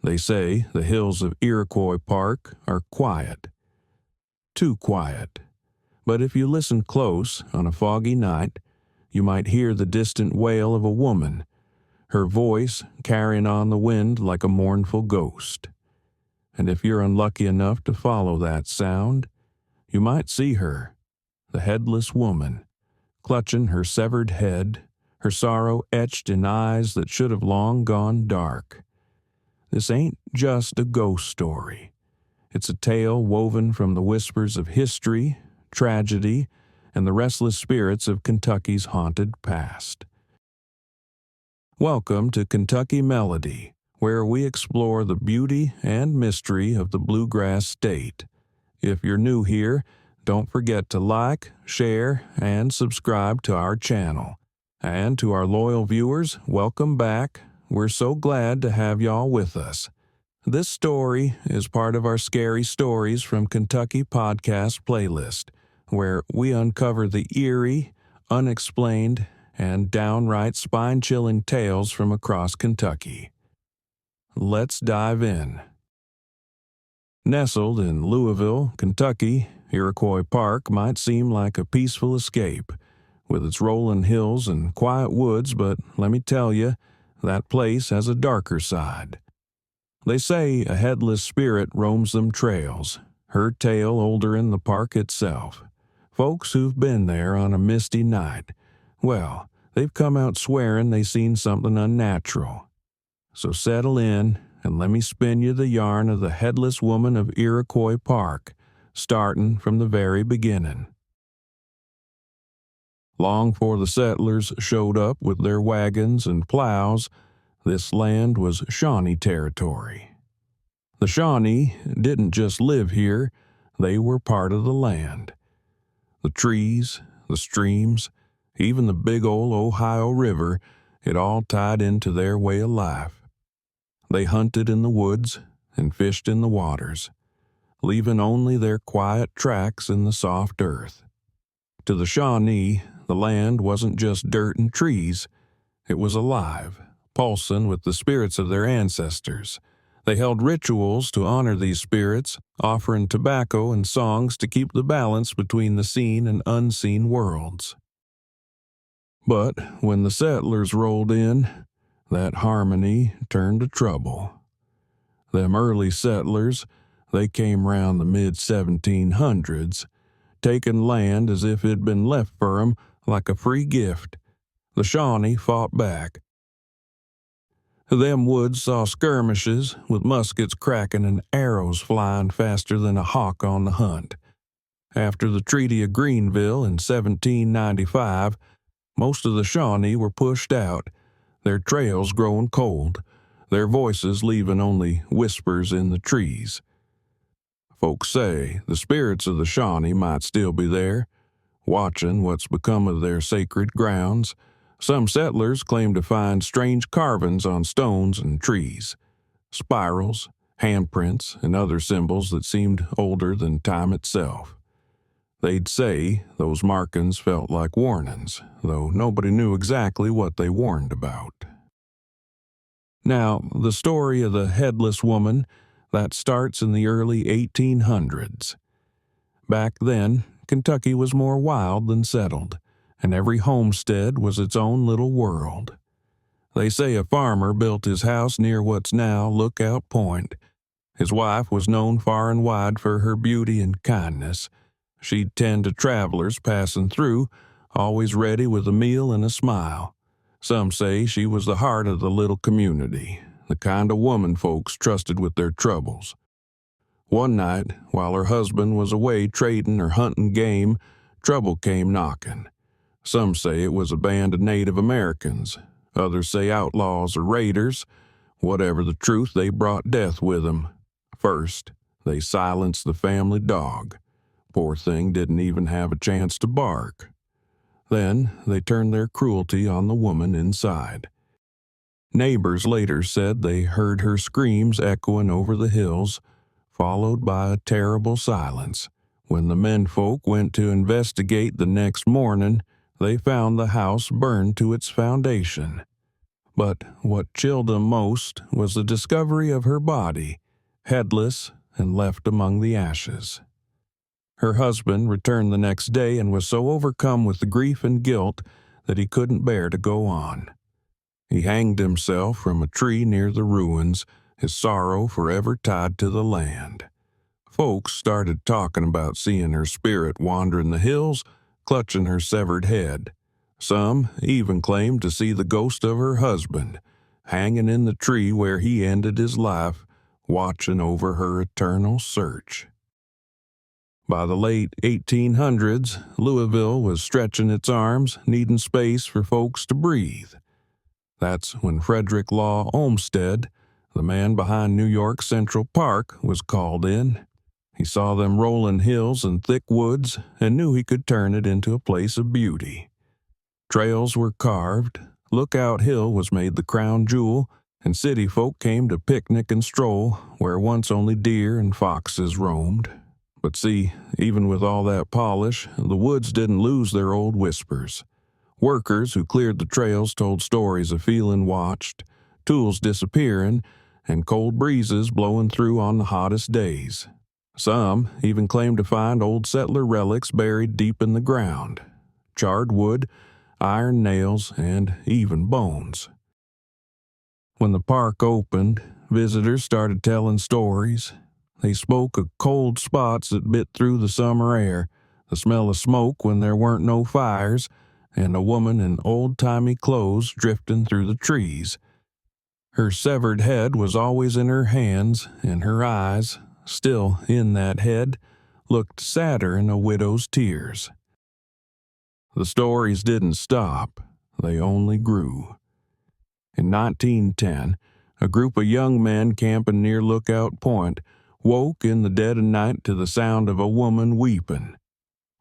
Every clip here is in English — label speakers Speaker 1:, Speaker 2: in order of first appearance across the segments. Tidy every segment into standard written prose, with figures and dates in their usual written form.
Speaker 1: They say the hills of Iroquois Park are quiet. Too quiet. But if you listen close on a foggy night, you might hear the distant wail of a woman, her voice carrying on the wind like a mournful ghost. And if you're unlucky enough to follow that sound, you might see her, the Headless Woman, clutching her severed head, her sorrow etched in eyes that should have long gone dark. This ain't just a ghost story. It's a tale woven from the whispers of history, tragedy, and the restless spirits of Kentucky's haunted past. Welcome to Kentucky Melody, where we explore the beauty and mystery of the bluegrass state. If you're new here, don't forget to like, share, and subscribe to our channel. And to our loyal viewers, welcome back. We're so glad to have y'all with us. This story is part of our Scary Stories from Kentucky podcast playlist, where we uncover the eerie, unexplained, and downright spine-chilling tales from across Kentucky. Let's dive in. Nestled in Louisville, Kentucky, Iroquois Park might seem like a peaceful escape, with its rolling hills and quiet woods, but let me tell you, that place has a darker side. They say a headless spirit roams them trails, her tale older in the park itself. Folks who've been there on a misty night, well, they've come out swearing they seen something unnatural. So settle in and let me spin you the yarn of the Headless Woman of Iroquois Park, starting from the very beginning. Long before the settlers showed up with their wagons and plows, this land was Shawnee territory. The Shawnee didn't just live here, they were part of the land. The trees, the streams, even the big old Ohio River, it all tied into their way of life. They hunted in the woods and fished in the waters, leaving only their quiet tracks in the soft earth. To the Shawnee, the land wasn't just dirt and trees. It was alive, pulsing with the spirits of their ancestors. They held rituals to honor these spirits, offering tobacco and songs to keep the balance between the seen and unseen worlds. But when the settlers rolled in, that harmony turned to trouble. Them early settlers, they came round the mid-1700s, taking land as if it'd been left for 'em like a free gift. The Shawnee fought back. Them woods saw skirmishes, with muskets cracking and arrows flying faster than a hawk on the hunt. After the Treaty of Greenville in 1795, most of the Shawnee were pushed out, their trails growing cold, their voices leaving only whispers in the trees. Folks say the spirits of the Shawnee might still be there, watching what's become of their sacred grounds. Some settlers claim to find strange carvings on stones and trees, spirals, handprints, and other symbols that seemed older than time itself. They'd say those markings felt like warnings, though nobody knew exactly what they warned about. Now, the story of the Headless Woman, that starts in the early 1800s. Back then, Kentucky was more wild than settled, and every homestead was its own little world. They say a farmer built his house near what's now Lookout Point. His wife was known far and wide for her beauty and kindness. She'd tend to travelers passing through, always ready with a meal and a smile. Some say she was the heart of the little community, the kind of woman folks trusted with their troubles. One night, while her husband was away trading or hunting game, trouble came knocking. Some say it was a band of Native Americans. Others say outlaws or raiders. Whatever the truth, they brought death with them. First, they silenced the family dog. Poor thing didn't even have a chance to bark. Then they turned their cruelty on the woman inside. Neighbors later said they heard her screams echoing over the hills, followed by a terrible silence. When the menfolk went to investigate the next morning, they found the house burned to its foundation. But what chilled him most was the discovery of her body, headless and left among the ashes. Her husband returned the next day and was so overcome with the grief and guilt that he couldn't bear to go on. He hanged himself from a tree near the ruins, his sorrow forever tied to the land. Folks started talking about seeing her spirit wandering the hills, clutching her severed head. Some even claimed to see the ghost of her husband, hanging in the tree where he ended his life, watching over her eternal search. By the late 1800s, Louisville was stretching its arms, needing space for folks to breathe. That's when Frederick Law Olmsted, the man behind New York Central Park, was called in. He saw them rolling hills and thick woods and knew he could turn it into a place of beauty. Trails were carved, Lookout Hill was made the crown jewel, and city folk came to picnic and stroll where once only deer and foxes roamed. But see, even with all that polish, the woods didn't lose their old whispers. Workers who cleared the trails told stories of feeling watched, tools disappearing, and cold breezes blowing through on the hottest days. Some even claimed to find old settler relics buried deep in the ground. Charred wood, iron nails, and even bones. When the park opened, visitors started telling stories. They spoke of cold spots that bit through the summer air, the smell of smoke when there weren't no fires, and a woman in old-timey clothes drifting through the trees. Her severed head was always in her hands, and her eyes, still in that head, looked sadder than a widow's tears. The stories didn't stop, they only grew. In 1910, a group of young men camping near Lookout Point woke in the dead of night to the sound of a woman weeping.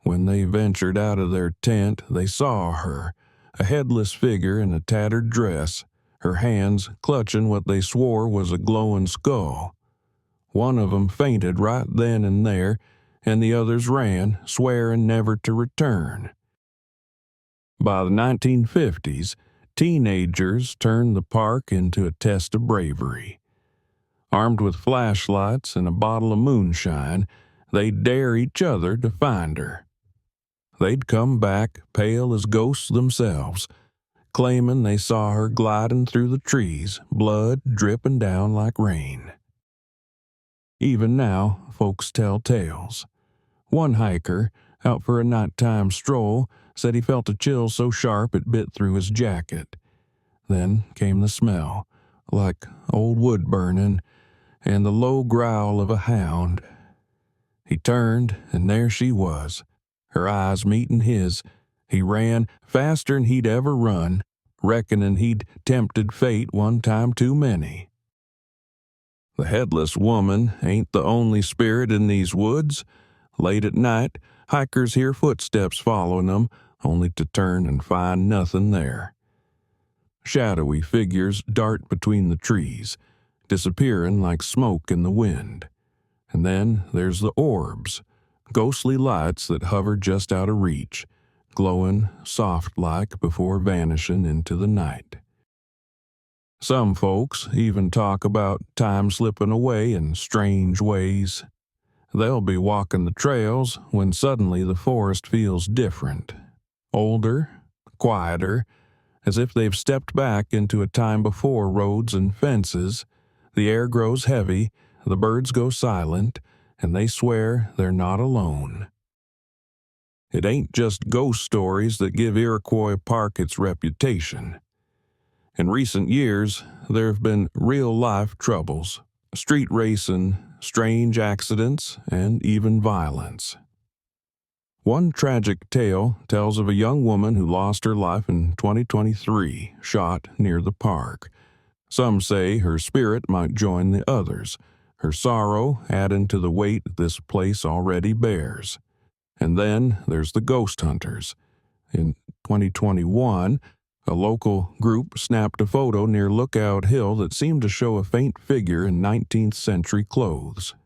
Speaker 1: When they ventured out of their tent, they saw her, a headless figure in a tattered dress, her hands clutching what they swore was a glowing skull. One of them fainted right then and there, and the others ran, swearing never to return. By the 1950s, teenagers turned the park into a test of bravery. Armed with flashlights and a bottle of moonshine, they'd dare each other to find her. They'd come back pale as ghosts themselves, claiming they saw her gliding through the trees, blood dripping down like rain. Even now, folks tell tales. One hiker, out for a nighttime stroll, said he felt a chill so sharp it bit through his jacket. Then came the smell, like old wood burning, and the low growl of a hound. He turned, and there she was, her eyes meeting his. He ran faster'n he'd ever run, reckoning he'd tempted fate one time too many. The Headless Woman ain't the only spirit in these woods. Late at night, hikers hear footsteps following them, only to turn and find nothing there. Shadowy figures dart between the trees, disappearing like smoke in the wind. And then there's the orbs, ghostly lights that hover just out of reach, glowing soft-like before vanishing into the night. Some folks even talk about time slipping away in strange ways. They'll be walking the trails when suddenly the forest feels different, older, quieter, as if they've stepped back into a time before roads and fences. The air grows heavy, the birds go silent, and they swear they're not alone. It ain't just ghost stories that give Iroquois Park its reputation. In recent years, there have been real-life troubles, street racing, strange accidents, and even violence. One tragic tale tells of a young woman who lost her life in 2023, shot near the park. Some say her spirit might join the others, her sorrow adding to the weight this place already bears. And then there's the ghost hunters. In 2021, a local group snapped a photo near Lookout Hill that seemed to show a faint figure in 19th century clothes.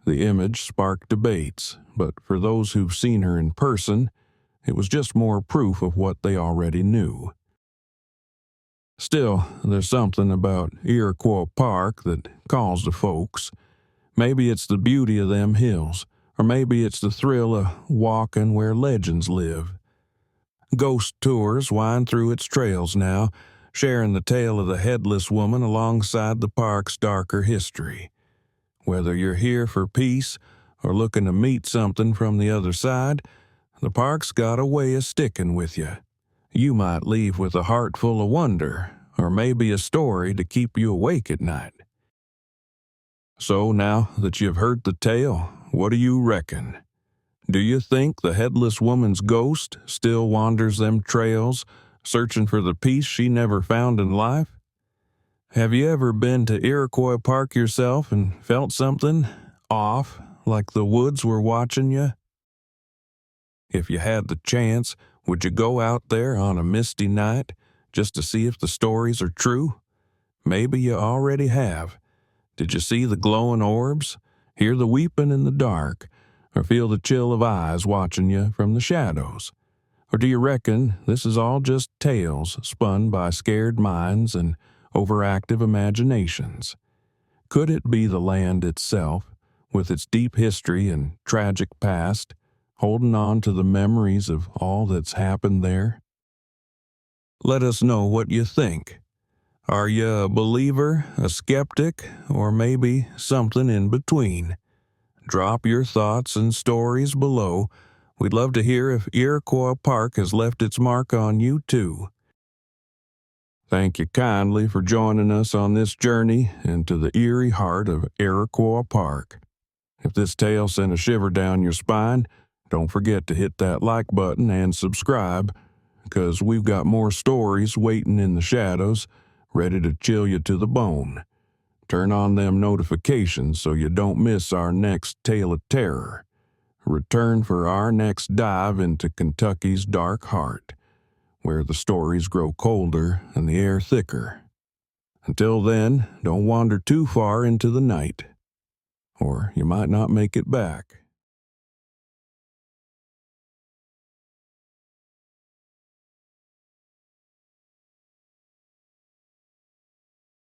Speaker 1: The image sparked debates, but for those who've seen her in person, it was just more proof of what they already knew. Still, there's something about Iroquois Park that calls to folks. Maybe it's the beauty of them hills, or maybe it's the thrill of walking where legends live. Ghost tours wind through its trails now, sharing the tale of the Headless Woman alongside the park's darker history. Whether you're here for peace or looking to meet something from the other side, the park's got a way of sticking with you. You might leave with a heart full of wonder, or maybe a story to keep you awake at night. So now that you've heard the tale, what do you reckon? Do you think the Headless Woman's ghost still wanders them trails, searching for the peace she never found in life? Have you ever been to Iroquois Park yourself and felt something off, like the woods were watching you? If you had the chance, would you go out there on a misty night just to see if the stories are true? Maybe you already have. Did you see the glowing orbs, hear the weeping in the dark, or feel the chill of eyes watching you from the shadows? Or do you reckon this is all just tales spun by scared minds and overactive imaginations? Could it be the land itself, with its deep history and tragic past, holding on to the memories of all that's happened there? Let us know what you think. Are you a believer, a skeptic, or maybe something in between? Drop your thoughts and stories below. We'd love to hear if Iroquois Park has left its mark on you too. Thank you kindly for joining us on this journey into the eerie heart of Iroquois Park. If this tale sent a shiver down your spine, don't forget to hit that like button and subscribe, because we've got more stories waiting in the shadows, ready to chill you to the bone. Turn on them notifications so you don't miss our next tale of terror. Return for our next dive into Kentucky's dark heart, where the stories grow colder and the air thicker. Until then, don't wander too far into the night, or you might not make it back.